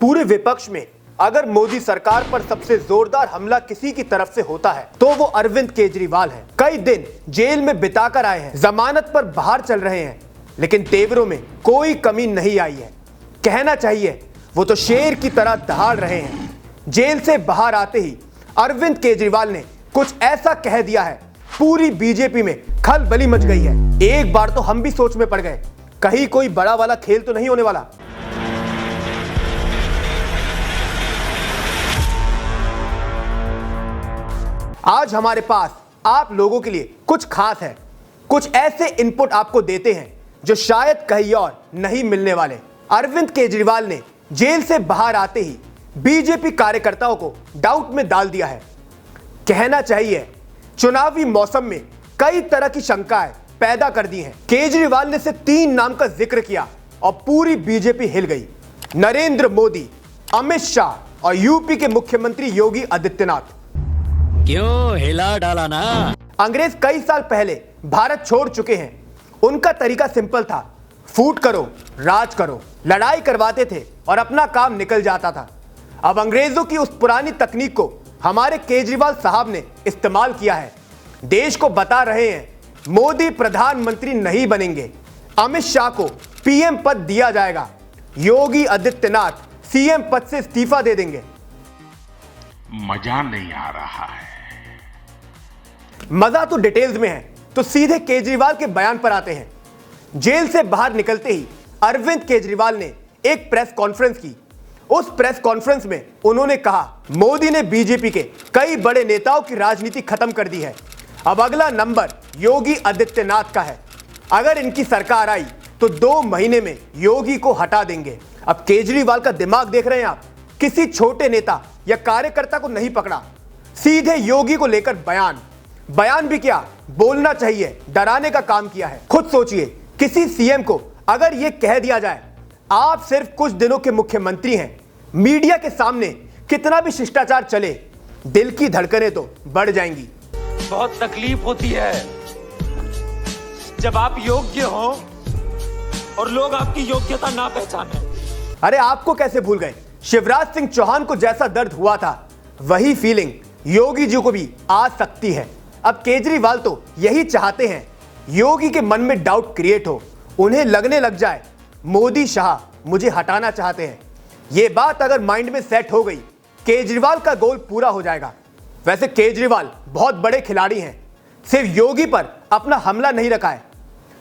पूरे विपक्ष में अगर मोदी सरकार पर सबसे जोरदार हमला किसी की तरफ से होता है तो वो अरविंद केजरीवाल है। कई दिन जेल में बिताकर आए हैं, जमानत पर बाहर चल रहे हैं, लेकिन तेवरों में कोई कमी नहीं आई है। कहना चाहिए वो तो शेर की तरह दहाड़ रहे हैं। जेल से बाहर आते ही अरविंद केजरीवाल ने कुछ ऐसा कह दिया है, पूरी बीजेपी में खलबली मच गई है। एक बार तो हम भी सोच में पड़ गए, कहीं कोई बड़ा वाला खेल तो नहीं होने वाला। आज हमारे पास आप लोगों के लिए कुछ खास है, कुछ ऐसे इनपुट आपको देते हैं जो शायद कहीं और नहीं मिलने वाले। अरविंद केजरीवाल ने जेल से बाहर आते ही बीजेपी कार्यकर्ताओं को डाउट में डाल दिया है। कहना चाहिए चुनावी मौसम में कई तरह की शंकाएं पैदा कर दी हैं। केजरीवाल ने सिर्फ 3 नाम का जिक्र किया और पूरी बीजेपी हिल गई। नरेंद्र मोदी, अमित शाह और यूपी के मुख्यमंत्री योगी आदित्यनाथ। क्यों हिला डाला ना? अंग्रेज कई साल पहले भारत छोड़ चुके हैं। उनका तरीका सिंपल था, फूट करो, राज करो। लड़ाई करवाते थे और अपना काम निकल जाता था। अब अंग्रेजों की उस पुरानी तकनीक को हमारे केजरीवाल साहब ने इस्तेमाल किया है। देश को बता रहे हैं मोदी प्रधानमंत्री नहीं बनेंगे, अमित शाह को पीएम पद दिया जाएगा, योगी आदित्यनाथ सीएम पद से इस्तीफा दे देंगे। मजा नहीं आ रहा है। मजा तो डिटेल्स में है, तो सीधे केजरीवाल के बयान पर आते हैं। जेल से बाहर निकलते ही अरविंद केजरीवाल ने एक प्रेस कॉन्फ्रेंस की। उस प्रेस कॉन्फ्रेंस में उन्होंने कहा मोदी ने बीजेपी के कई बड़े नेताओं की राजनीति खत्म कर दी है। अब अगला नंबर योगी आदित्यनाथ का है। अगर इनकी सरकार आई तो 2 महीने में योगी को हटा देंगे। अब केजरीवाल का दिमाग देख रहे हैं आप, किसी छोटे नेता या कार्यकर्ता को नहीं पकड़ा, सीधे योगी को लेकर बयान भी क्या, बोलना चाहिए, डराने का काम किया है। खुद सोचिए, किसी सीएम को अगर यह कह दिया जाए आप सिर्फ कुछ दिनों के मुख्यमंत्री हैं, मीडिया के सामने कितना भी शिष्टाचार चले, दिल की धड़कनें तो बढ़ जाएंगी। बहुत तकलीफ होती है जब आप योग्य हो और लोग आपकी योग्यता ना पहचाने। अरे आपको कैसे भूल गए, शिवराज सिंह चौहान को जैसा दर्द हुआ था वही फीलिंग योगी जी को भी आ सकती है। अब केजरीवाल तो यही चाहते हैं योगी के मन में डाउट क्रिएट हो, उन्हें लगने लग जाए मोदी शाह मुझे हटाना चाहते हैं। यह बात अगर माइंड में सेट हो गई, केजरीवाल का गोल पूरा हो जाएगा। वैसे केजरीवाल बहुत बड़े खिलाड़ी हैं, सिर्फ योगी पर अपना हमला नहीं रखा है,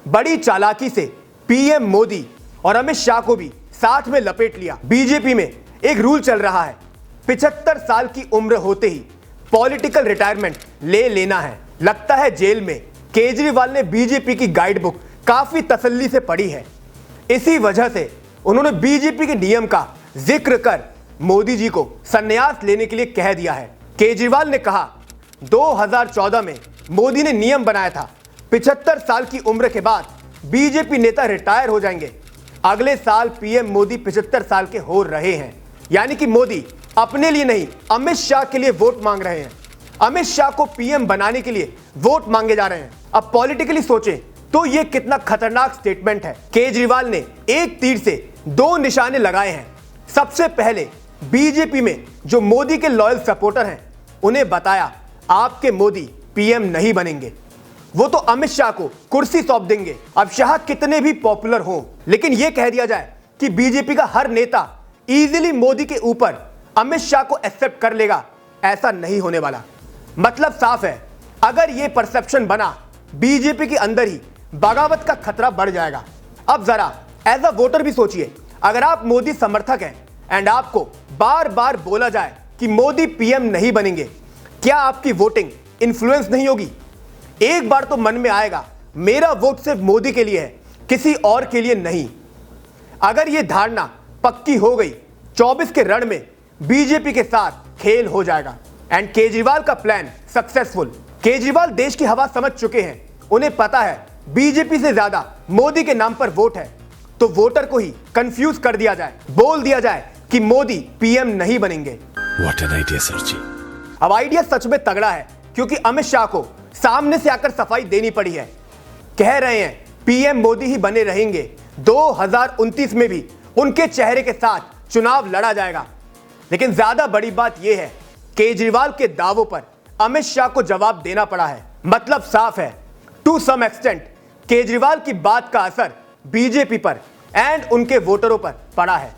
बड़ी चालाकी से पीएम मोदी और अमित शाह को भी साथ में लपेट लिया। बीजेपी में एक रूल चल रहा है, 75 साल की उम्र होते ही पॉलिटिकल रिटायरमेंट ले लेना है। लगता है जेल में केजरीवाल ने बीजेपी की गाइड बुक काफी तसल्ली से पढ़ी है। इसी वजह से उन्होंने बीजेपी के नियम का जिक्र कर मोदी जी को संन्यास लेने के लिए कह दिया है। केजरीवाल ने कहा 2014 में मोदी ने नियम बनाया था 75 साल की उम्र के बाद बीजेपी नेता रिटायर हो जाएंगे। अगले साल पीएम मोदी 75 साल के हो रहे हैं, यानी कि मोदी अपने लिए नहीं अमित शाह के लिए वोट मांग रहे हैं। अमित शाह को पीएम बनाने के लिए वोट मांगे जा रहे हैं। अब पॉलिटिकली सोचें तो यह कितना खतरनाक स्टेटमेंट है। केजरीवाल ने एक तीर से 2 निशाने लगाए हैं। सबसे पहले बीजेपी में जो मोदी के लॉयल सपोर्टर हैं उन्हें बताया आपके मोदी पीएम नहीं बनेंगे, वो तो अमित शाह को कुर्सी सौंप देंगे। अब शाह कितने भी पॉपुलर हों, लेकिन यह कह दिया जाए कि बीजेपी का हर नेता इजीली मोदी के ऊपर अमित शाह को एक्सेप्ट कर लेगा, ऐसा नहीं होने वाला। मतलब साफ है, अगर यह परसेप्शन बना बीजेपी के अंदर ही बगावत का खतरा बढ़ जाएगा। अब जरा एज अ वोटर भी सोचिए, अगर आप मोदी समर्थक हैं एंड आपको बार बार बोला जाए कि मोदी पीएम नहीं बनेंगे, क्या आपकी वोटिंग इन्फ्लुएंस नहीं होगी? एक बार तो मन में आएगा मेरा वोट सिर्फ मोदी के लिए है, किसी और के लिए नहीं। अगर यह धारणा पक्की हो गई, 24 के रण में बीजेपी के साथ खेल हो जाएगा एंड केजरीवाल का प्लान सक्सेसफुल। केजरीवाल देश की हवा समझ चुके हैं, उन्हें पता है बीजेपी से ज्यादा मोदी के नाम पर वोट है, तो वोटर को ही कंफ्यूज कर दिया जाए, बोल दिया जाए कि मोदी पीएम नहीं बनेंगे। What an idea, सर जी। अब आइडिया सच में तगड़ा है, क्योंकि अमित शाह को सामने से आकर सफाई देनी पड़ी है। कह रहे हैं पीएम मोदी ही बने रहेंगे, 2029 में भी उनके चेहरे के साथ चुनाव लड़ा जाएगा। लेकिन ज्यादा बड़ी बात यह है, केजरीवाल के दावों पर अमित शाह को जवाब देना पड़ा है। मतलब साफ है, टू सम एक्सटेंट केजरीवाल की बात का असर बीजेपी पर एंड उनके वोटरों पर पड़ा है।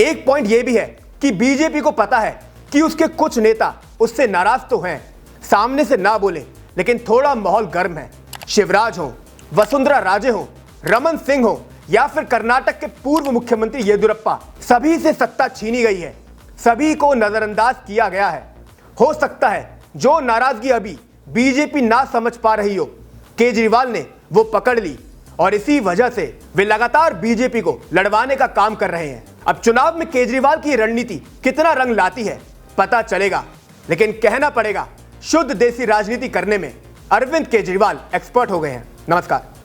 एक पॉइंट यह भी है कि बीजेपी को पता है कि उसके कुछ नेता उससे नाराज तो हैं, सामने से ना बोले, लेकिन थोड़ा माहौल गर्म है। शिवराज हो, वसुंधरा राजे हो, रमन सिंह हो या फिर कर्नाटक के पूर्व मुख्यमंत्री येदियुरप्पा, सभी से सत्ता छीनी गई है, सभी को नजरअंदाज किया गया है। हो सकता है जो नाराजगी अभी बीजेपी ना समझ पा रही हो, केजरीवाल ने वो पकड़ ली और इसी वजह से वे लगातार बीजेपी को लड़वाने का काम कर रहे हैं। अब चुनाव में केजरीवाल की रणनीति कितना रंग लाती है पता चलेगा, लेकिन कहना पड़ेगा शुद्ध देसी राजनीति करने में अरविंद केजरीवाल एक्सपर्ट हो गए हैं। नमस्कार।